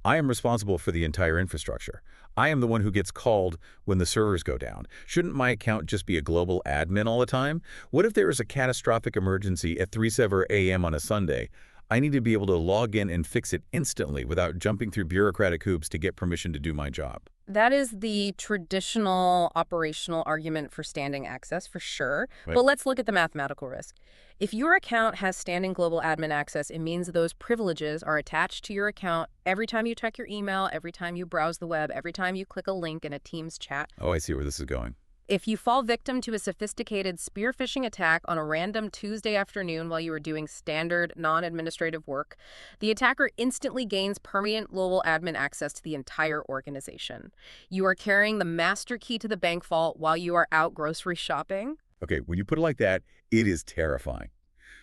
A: I am responsible for the entire infrastructure. I am the one who gets called when the servers go down. Shouldn't my account just be a global admin all the time? What if there is a catastrophic emergency at 3:07 a.m. on a Sunday? I need to be able to log in and fix it instantly without jumping through bureaucratic hoops to get permission to do my job.
B: That is the traditional operational argument for standing access, for sure.
A: Right.
B: But let's look at the mathematical risk. If your account has standing global admin access, it means those privileges are attached to your account every time you check your email, every time you browse the web, every time you click a link in a Teams chat.
A: Oh, I see where this is going.
B: If you fall victim to a sophisticated spear phishing attack on a random Tuesday afternoon while you are doing standard, non-administrative work, the attacker instantly gains permanent global admin access to the entire organization. You are carrying the master key to the bank vault while you are out grocery shopping.
A: Okay, when you put it like that, it is terrifying.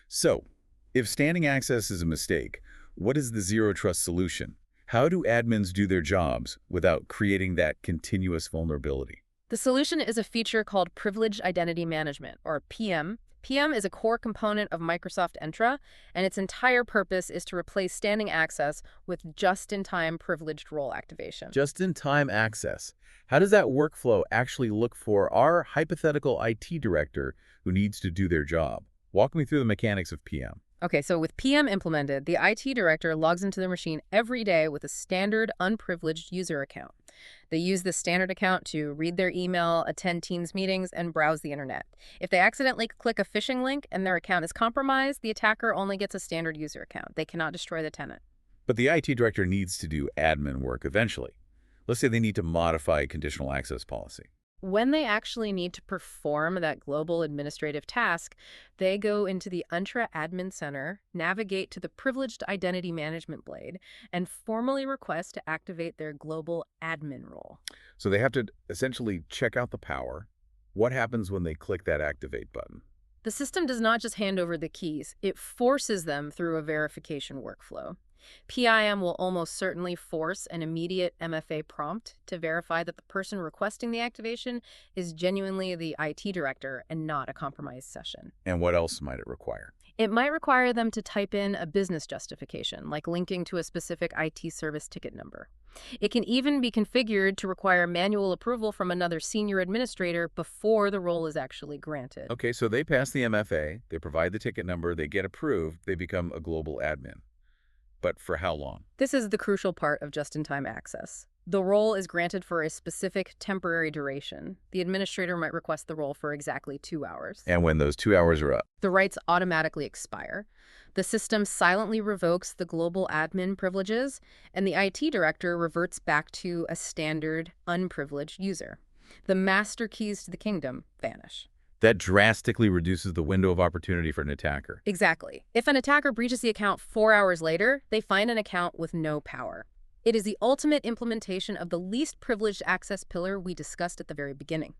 A: So, if standing access is a mistake, what is the zero trust solution? How do admins do their jobs without creating that continuous vulnerability?
B: The solution is a feature called Privileged Identity Management, or PIM. PIM is a core component of Microsoft Entra, and its entire purpose is to replace standing access with just-in-time privileged role activation.
A: Just-in-time access. How does that workflow actually look for our hypothetical IT director who needs to do their job? Walk me through the mechanics of PM.
B: Okay, so with PM implemented, the IT director logs into their machine every day with a standard unprivileged user account. They use this standard account to read their email, attend Teams meetings, and browse the internet. If they accidentally click a phishing link and their account is compromised, the attacker only gets a standard user account. They cannot destroy the tenant.
A: But the IT director needs to do admin work eventually. Let's say they need to modify a conditional access policy.
B: When they actually need to perform that global administrative task, they go into the Entra Admin Center, navigate to the Privileged Identity Management blade, and formally request to activate their global admin role.
A: So they have to essentially check out the power. What happens when they click that activate button?
B: The system does not just hand over the keys, it forces them through a verification workflow. PIM will almost certainly force an immediate MFA prompt to verify that the person requesting the activation is genuinely the IT director and not a compromised session.
A: And what else might it require?
B: It might require them to type in a business justification, like linking to a specific IT service ticket number. It can even be configured to require manual approval from another senior administrator before the role is actually granted.
A: Okay, so they pass the MFA, they provide the ticket number, they get approved, they become a global admin. But for how long?
B: This is the crucial part of just-in-time access. The role is granted for a specific temporary duration. The administrator might request the role for exactly 2 hours.
A: And when those 2 hours are up?
B: The rights automatically expire. The system silently revokes the global admin privileges, and the IT director reverts back to a standard, unprivileged user. The master keys to the kingdom vanish.
A: That drastically reduces the window of opportunity for an attacker.
B: Exactly. If an attacker breaches the account 4 hours later, they find an account with no power. It is the ultimate implementation of the least privileged access pillar we discussed at the very beginning.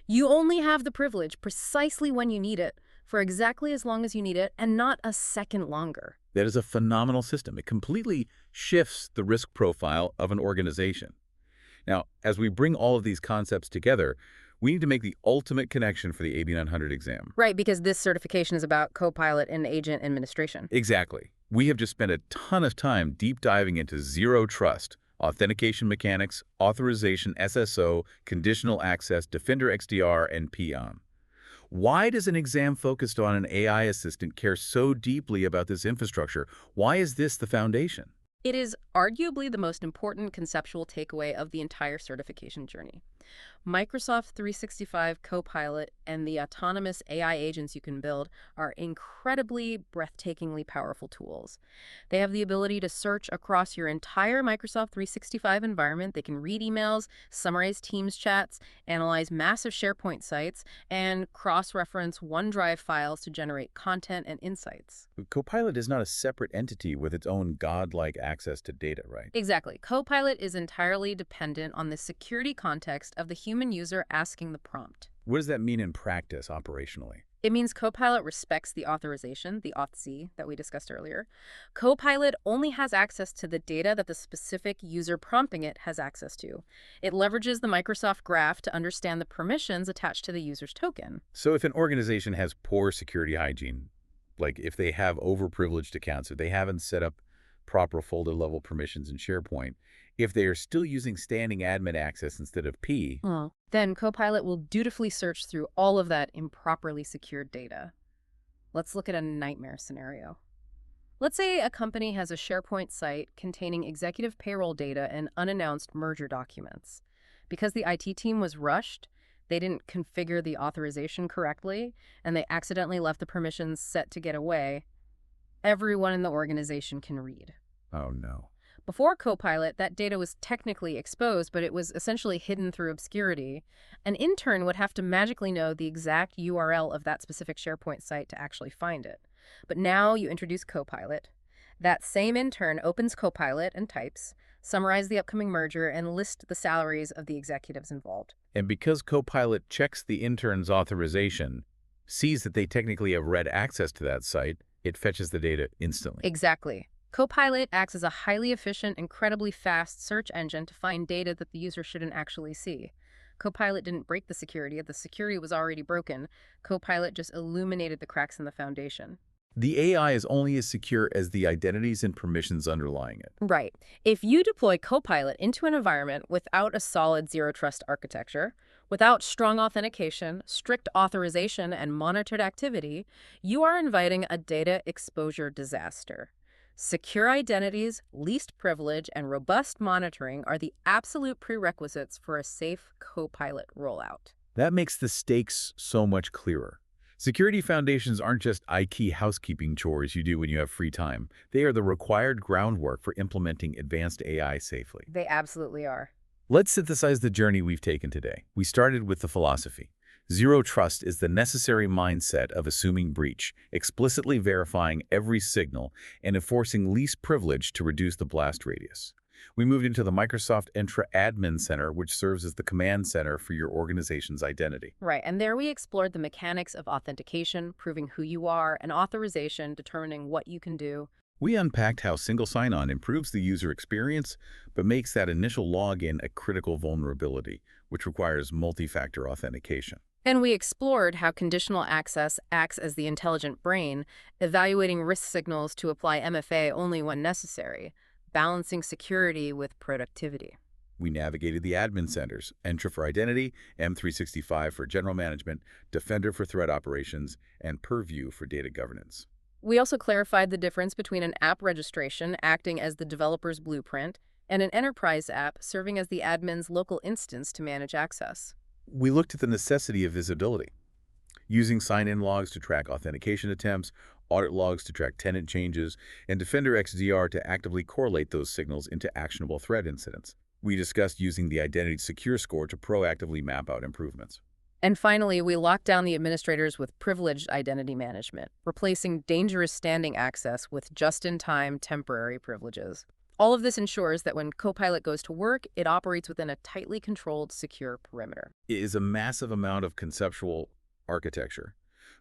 B: You only have the privilege precisely when you need it, for exactly as long as you need it, and not a second longer.
A: That is a phenomenal system. It completely shifts the risk profile of an organization. Now, as we bring all of these concepts together, we need to make the ultimate connection for the AB-900 exam.
B: Right, because this certification is about Copilot and agent administration.
A: Exactly. We have just spent a ton of time deep diving into zero trust, authentication mechanics, authorization, SSO, conditional access, Defender XDR, and PIM. Why does an exam focused on an AI assistant care so deeply about this infrastructure? Why is this the foundation?
B: It is arguably the most important conceptual takeaway of the entire certification journey. Microsoft 365 Copilot and the autonomous AI agents you can build are incredibly, breathtakingly powerful tools. They have the ability to search across your entire Microsoft 365 environment. They can read emails, summarize Teams chats, analyze massive SharePoint sites, and cross-reference OneDrive files to generate content and insights.
A: Copilot is not a separate entity with its own godlike access to data, right?
B: Exactly. Copilot is entirely dependent on the security context of the human user asking the prompt.
A: What does that mean in practice, operationally?
B: It means Copilot respects the authorization, the auth that we discussed earlier. Copilot only has access to the data that the specific user prompting it has access to. It leverages the Microsoft Graph to understand the permissions attached to the user's token.
A: So if an organization has poor security hygiene, like if they have overprivileged accounts, if they haven't set up proper folder-level permissions in SharePoint, if they are still using standing admin access instead of P,
B: then Copilot will dutifully search through all of that improperly secured data. Let's look at a nightmare scenario. Let's say a company has a SharePoint site containing executive payroll data and unannounced merger documents. Because the IT team was rushed, they didn't configure the authorization correctly, and they accidentally left the permissions set to get away. Everyone in the organization can read.
A: oh no.
B: Before Copilot, that data was technically exposed, but it was essentially hidden through obscurity. An intern would have to magically know the exact URL of that specific SharePoint site to actually find it. But now you introduce Copilot. That same intern opens Copilot and types, summarize the upcoming merger, and list the salaries of the executives involved.
A: And because Copilot checks the intern's authorization, sees that they technically have read access to that site, it fetches the data instantly.
B: Exactly. Copilot acts as a highly efficient, incredibly fast search engine to find data that the user shouldn't actually see. Copilot didn't break the security was already broken. Copilot just illuminated the cracks in the foundation.
A: The AI is only as secure as the identities and permissions underlying it.
B: Right. If you deploy Copilot into an environment without a solid zero-trust architecture, without strong authentication, strict authorization, and monitored activity, you are inviting a data exposure disaster. Secure identities, least privilege, and robust monitoring are the absolute prerequisites for a safe Copilot rollout.
A: That makes the stakes so much clearer. Security foundations aren't just IT housekeeping chores you do when you have free time. They are the required groundwork for implementing advanced AI safely.
B: They absolutely are.
A: Let's synthesize the journey we've taken today. We started with the philosophy. Zero trust is the necessary mindset of assuming breach, explicitly verifying every signal, and enforcing least privilege to reduce the blast radius. We moved into the Microsoft Entra Admin Center, which serves as the command center for your organization's identity.
B: Right, and there we explored the mechanics of authentication, proving who you are, and authorization, determining what you can do.
A: We unpacked how single sign-on improves the user experience, but makes that initial login a critical vulnerability, which requires multi-factor authentication.
B: And we explored how conditional access acts as the intelligent brain, evaluating risk signals to apply MFA only when necessary, balancing security with productivity.
A: We navigated the admin centers, Entra for identity, M365 for general management, Defender for threat operations, and Purview for data governance.
B: We also clarified the difference between an app registration acting as the developer's blueprint and an enterprise app serving as the admin's local instance to manage access.
A: We looked at the necessity of visibility, using sign-in logs to track authentication attempts, audit logs to track tenant changes, and Defender XDR to actively correlate those signals into actionable threat incidents. We discussed using the Identity Secure Score to proactively map out improvements.
B: And finally, we locked down the administrators with privileged identity management, replacing dangerous standing access with just-in-time temporary privileges. All of this ensures that when Copilot goes to work, it operates within a tightly controlled, secure perimeter.
A: It is a massive amount of conceptual architecture,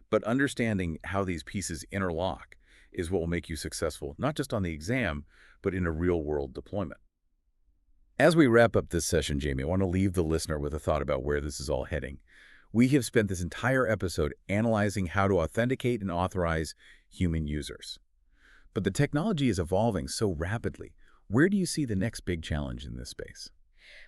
A: but understanding how these pieces interlock is what will make you successful, not just on the exam, but in a real-world deployment. As we wrap up this session, Jamie, I want to leave the listener with a thought about where this is all heading. We have spent this entire episode analyzing how to authenticate and authorize human users. But the technology is evolving so rapidly. Where do you see the next big challenge in this space?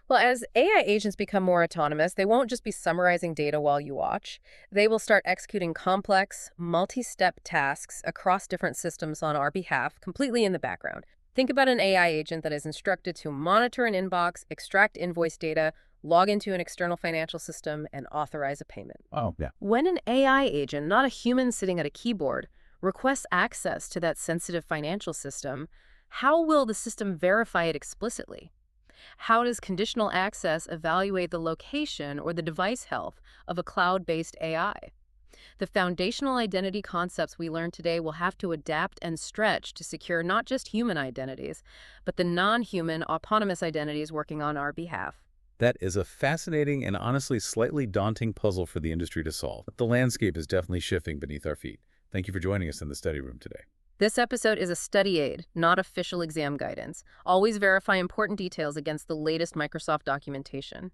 B: Well, as AI agents become more autonomous, they won't just be summarizing data while you watch. They will start executing complex, multi-step tasks across different systems on our behalf, completely in the background. Think about an AI agent that is instructed to monitor an inbox, extract invoice data, log into an external financial system, and authorize a payment.
A: Oh, yeah.
B: When an AI agent, not a human sitting at a keyboard, requests access to that sensitive financial system, how will the system verify it explicitly? How does conditional access evaluate the location or the device health of a cloud-based AI? The foundational identity concepts we learned today will have to adapt and stretch to secure not just human identities, but the non-human autonomous identities working on our behalf.
A: That is a fascinating and honestly slightly daunting puzzle for the industry to solve. The landscape is definitely shifting beneath our feet. Thank you for joining us in the study room today.
B: This episode is a study aid, not official exam guidance. Always verify important details against the latest Microsoft documentation.